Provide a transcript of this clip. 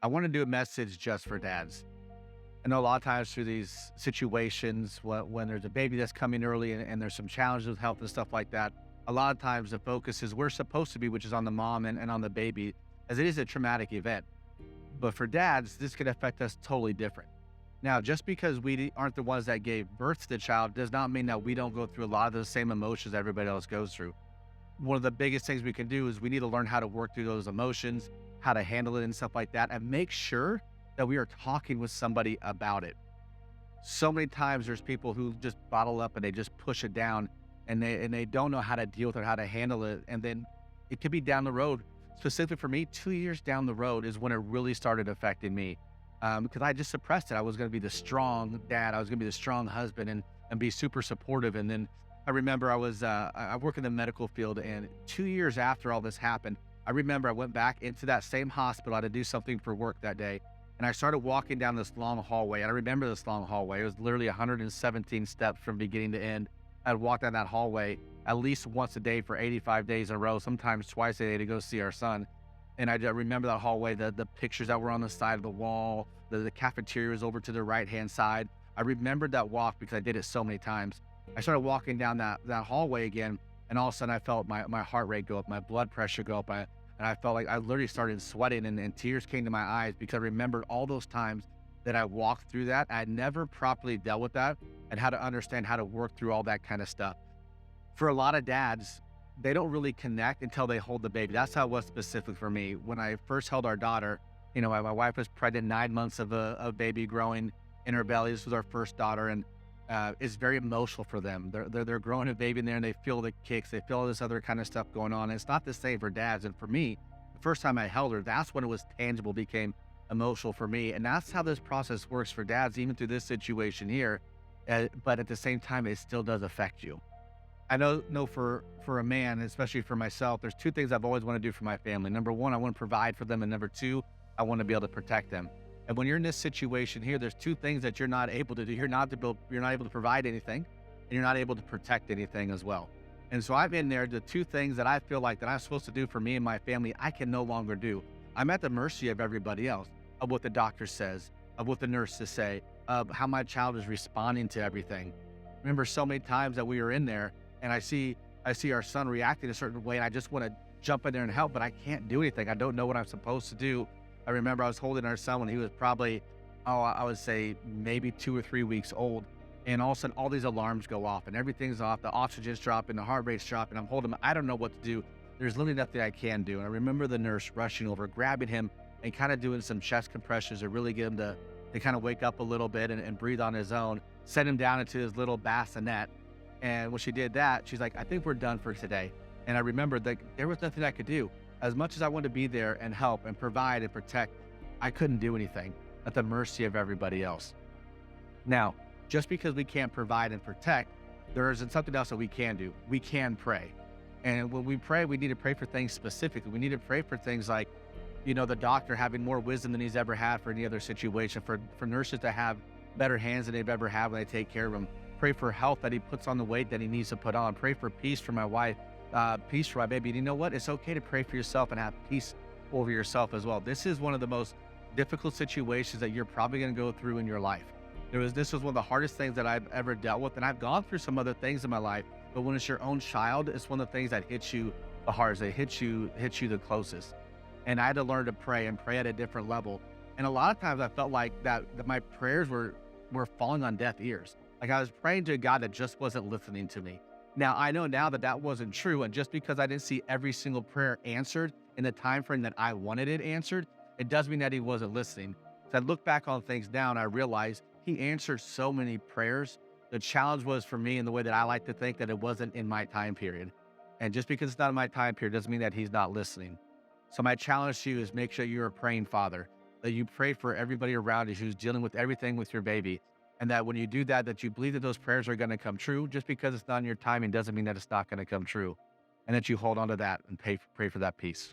I want to do a message just for dads. I know a lot of times through these situations when there's a baby that's coming early and there's some challenges with health and stuff like that, a lot of times the focus is where it's supposed to be, which is on the mom and on the baby, as it is a traumatic event. But for dads, this could affect us totally different. Now, just because aren't the ones that gave birth to the child does not mean that we don't go through a lot of the same emotions everybody else goes through. One of the biggest things we can do is we need to learn how to work through those emotions, how to handle it and stuff like that, and make sure that we are talking with somebody about it. So many times there's people who just bottle up and they just push it down and they don't know how to deal with it, how to handle it. And then it could be down the road. Specifically for me, 2 years down the road is when it really started affecting me. Because I just suppressed it. I was going to be the strong dad. I was going to be the strong husband and be super supportive. And then I remember I work in the medical field, and 2 years after all this happened, I remember I went back into that same hospital. I had to do something for work that day. And I started walking down this long hallway. And I remember this long hallway. It was literally 117 steps from beginning to end. I'd walk down that hallway at least once a day for 85 days in a row, sometimes twice a day to go see our son. And I remember that hallway, the pictures that were on the side of the wall, the cafeteria was over to the right-hand side. I remembered that walk because I did it so many times. I started walking down that hallway again, and all of a sudden I felt my heart rate go up, my blood pressure go up, and I felt like I literally started sweating and tears came to my eyes because I remembered all those times that I walked through that. I had never properly dealt with that and how to understand how to work through all that kind of stuff. For a lot of dads, they don't really connect until they hold the baby. That's how it was specifically for me. When I first held our daughter, my wife was pregnant, 9 months of a baby growing in her belly. This was our first daughter, and it's very emotional for them. They're growing a baby in there, and they feel the kicks, they feel all this other kind of stuff going on. And it's not the same for dads. And for me, the first time I held her, that's when it was tangible, became emotional for me. And that's how this process works for dads, even through this situation here. But at the same time, it still does affect you. I know for a man, especially for myself, there's two things I've always wanted to do for my family. Number one, I want to provide for them, and number two, I want to be able to protect them. And when you're in this situation here, there's two things that you're not able to do. You're not able to provide anything, and you're not able to protect anything as well. And so I've been there. The two things that I feel like that I'm supposed to do for me and my family, I can no longer do. I'm at the mercy of everybody else, of what the doctor says, of what the nurses say, of how my child is responding to everything. Remember so many times that we were in there, and I see our son reacting a certain way, and I just want to jump in there and help, but I can't do anything. I don't know what I'm supposed to do. I remember I was holding our son when he was probably, I would say maybe 2 or 3 weeks old. And all of a sudden, all these alarms go off and everything's off. The oxygen's dropping, the heart rate's dropping. I'm holding him. I don't know what to do. There's literally nothing I can do. And I remember the nurse rushing over, grabbing him and kind of doing some chest compressions to really get him to kind of wake up a little bit and breathe on his own, set him down into his little bassinet. And when she did that, she's like, I think we're done for today. And I remembered that there was nothing I could do. As much as I wanted to be there and help and provide and protect, I couldn't do anything, at the mercy of everybody else. Now, just because we can't provide and protect, there isn't something else that we can do. We can pray. And when we pray, we need to pray for things specifically. We need to pray for things like, the doctor having more wisdom than he's ever had for any other situation, for nurses to have better hands than they've ever had when they take care of him. Pray for health, that he puts on the weight that he needs to put on. Pray for peace for my wife, peace for my baby. And you know what? It's okay to pray for yourself and have peace over yourself as well. This is one of the most difficult situations that you're probably going to go through in your life. This was one of the hardest things that I've ever dealt with, and I've gone through some other things in my life, but when it's your own child, it's one of the things that hits you the hardest. It hits you the closest. And I had to learn to pray and pray at a different level. And a lot of times I felt like that my prayers were falling on deaf ears. Like I was praying to a God that just wasn't listening to me. Now, I know now that wasn't true. And just because I didn't see every single prayer answered in the time frame that I wanted it answered, it does mean that he wasn't listening. So I look back on things now and I realize he answered so many prayers. The challenge was for me in the way that I like to think that it wasn't in my time period. And just because it's not in my time period doesn't mean that he's not listening. So my challenge to you is make sure you're a praying father, that you pray for everybody around you who's dealing with everything with your baby. And that when you do that you believe that those prayers are going to come true. Just because it's not in your timing doesn't mean that it's not going to come true. And that you hold on to that and pray for that peace.